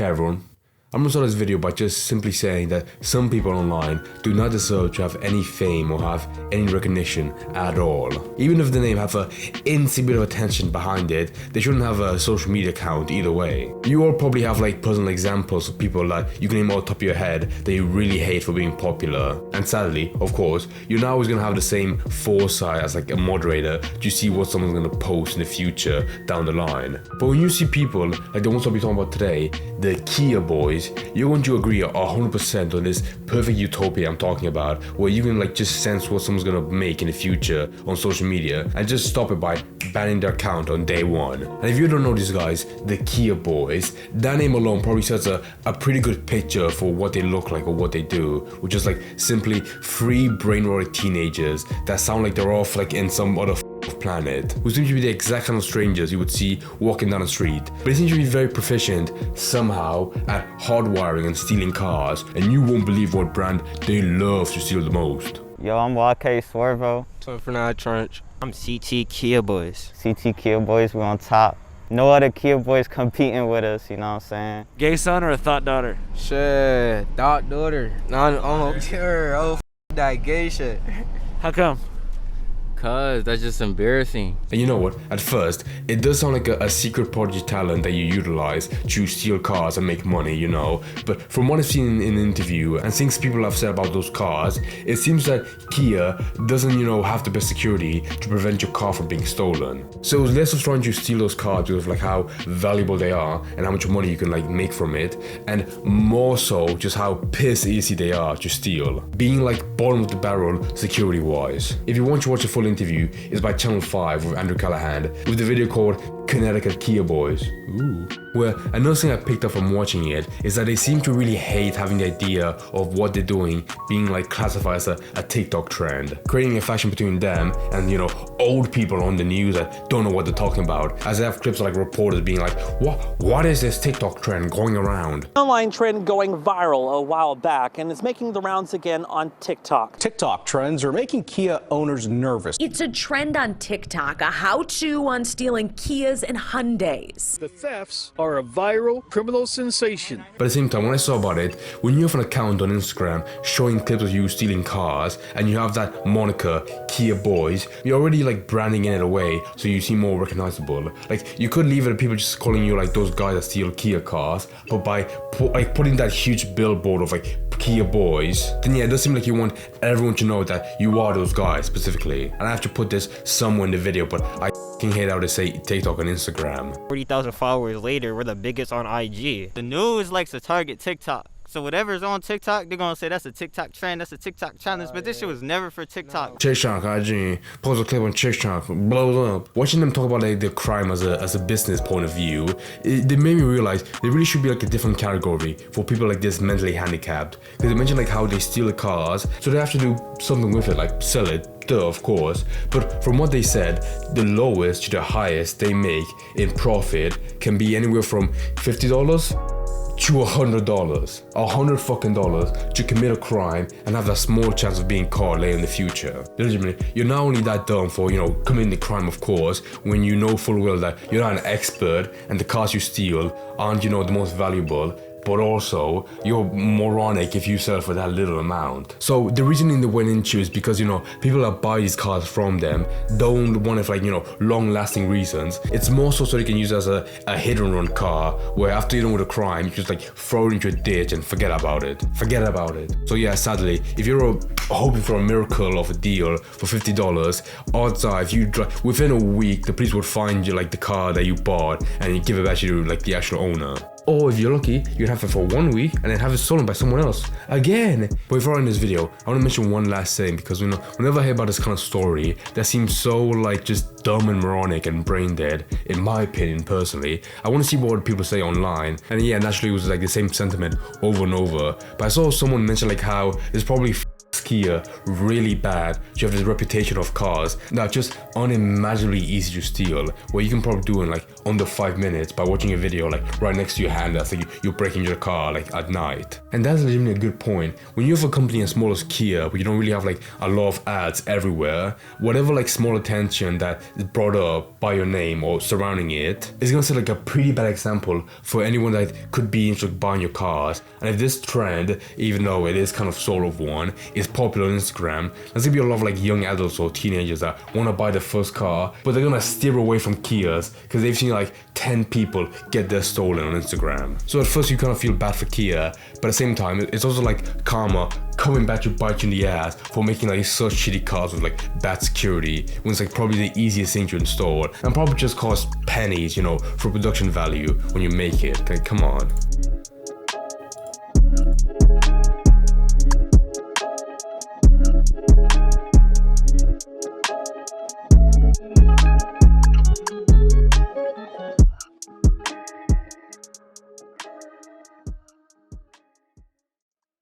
everyone, I'm gonna start this video by just simply saying that some people online do not deserve to have any fame or have any recognition at all. Even if the name have a insane bit of attention behind it, they shouldn't have a social media account either way. You all probably have like personal examples of people that you can name off the top of your head that you really hate for being popular. And sadly, of course, you're not always gonna have the same foresight as like a moderator to see what someone's gonna post in the future down the line. But when you see people like the ones I'll be talking about today, the Kia boys, you're going to agree 100% on this perfect utopia I'm talking about, where you can like just sense what someone's gonna make in the future on social media and just stop it by banning their account on day one. And if you don't know these guys, the Kia boys, that name alone probably sets a pretty good picture for what they look like or what they do, which is like simply free brain-rotted teenagers that sound like they're off like in some other planet, who seem to be the exact kind of strangers you would see walking down the street, but they seem to be very proficient somehow at hardwiring and stealing cars, and you won't believe what brand they love to steal the most. Yo, I'm YK Swervo. So for now, Trench. I'm CT Kia Boys. CT Kia Boys, we on top. No other Kia Boys competing with us, you know what I'm saying? Gay son or a thought daughter? Shit, thought daughter. Oh, that gay shit. How come? Cause that's just embarrassing. And you know what? At first, it does sound like a secret prodigy talent that you utilize to steal cars and make money, you know. But from what I've seen in an interview and things people have said about those cars, it seems that Kia doesn't, you know, have the best security to prevent your car from being stolen. So it's less of trying to steal those cars because of like how valuable they are and how much money you can like make from it, and more so just how piss easy they are to steal. Being like bottom of the barrel security wise. If you want to watch a full interview, is by Channel 5 with Andrew Callahan with the video called Connecticut Kia Boys. Ooh. Where another thing I picked up from watching it is that they seem to really hate having the idea of what they're doing being like classified as a TikTok trend, creating a fashion between them and, you know, old people on the news that don't know what they're talking about, as they have clips of like reporters being like, what is this TikTok trend going around? Online trend going viral a while back and is making the rounds again on TikTok. TikTok trends are making Kia owners nervous. It's a trend on TikTok, a how-to on stealing Kias and Hyundais. The thefts are a viral criminal sensation. But at the same time, when I saw about it, when you have an account on Instagram showing clips of you stealing cars and you have that moniker Kia Boys, you're already like branding in it away so you seem more recognizable. Like you could leave it at people just calling you like those guys that steal Kia cars, but by putting that huge billboard of like Kia Boys, then yeah, it does seem like you want everyone to know that you are those guys specifically. And I have to put this somewhere in the video, but I hate how they say TikTok on Instagram. 40,000 followers later, we're the biggest on IG. The news likes to target TikTok. So whatever's on TikTok, they're gonna say that's a TikTok trend, that's a TikTok challenge, but this shit was never for TikTok. TikTok, IG, post a clip on TikTok, blows up. Watching them talk about like the crime as a business point of view, they made me realize there really should be like a different category for people like this mentally handicapped. Because they mentioned like how they steal the cars, so they have to do something with it, like sell it. Duh, of course. But from what they said, the lowest to the highest they make in profit can be anywhere from $50 to $100, $100 fucking dollars to commit a crime and have that small chance of being caught later in the future. Legitimately, you're not only that dumb for, you know, committing the crime, of course, when you know full well that you're not an expert and the cars you steal aren't, you know, the most valuable, but also you're moronic if you sell for that little amount. So the reasoning they went into is because, you know, people that buy these cars from them don't want it for like, you know, long-lasting reasons. It's more so they can use it as a hit-and-run car where after you're done with a crime, you just like throw it into a ditch and forget about it. So yeah, sadly, if you're hoping for a miracle of a deal for $50, odds are if you drive within a week, the police would find you like the car that you bought and you give it back to like the actual owner. Or if you're lucky, you'd have it for 1 week and then have it stolen by someone else again. But before I end this video, I want to mention one last thing, because, you know, whenever I hear about this kind of story that seems so like just dumb and moronic and brain dead, in my opinion personally, I want to see what people say online. And yeah, naturally it was like the same sentiment over and over. But I saw someone mention like how it's probably Kia really bad. You have this reputation of cars that are just unimaginably easy to steal, where you can probably do in like under 5 minutes by watching a video like right next to your hand that's like you're breaking your car like at night. And that's legitimately a good point. When you have a company as small as Kia, but you don't really have like a lot of ads everywhere, whatever like small attention that is brought up by your name or surrounding it is gonna set like a pretty bad example for anyone that could be interested in buying your cars. And if this trend, even though it is kind of sort of one, is popular on Instagram, there's gonna be a lot of like young adults or teenagers that want to buy their first car, but they're gonna steer away from Kias because they've seen like 10 people get their stolen on Instagram. So at first you kind of feel bad for Kia, but at the same time it's also like karma coming back to bite you in the ass for making like such shitty cars with like bad security when it's like probably the easiest thing to install and probably just cost pennies, you know, for production value when you make it. Like, come on.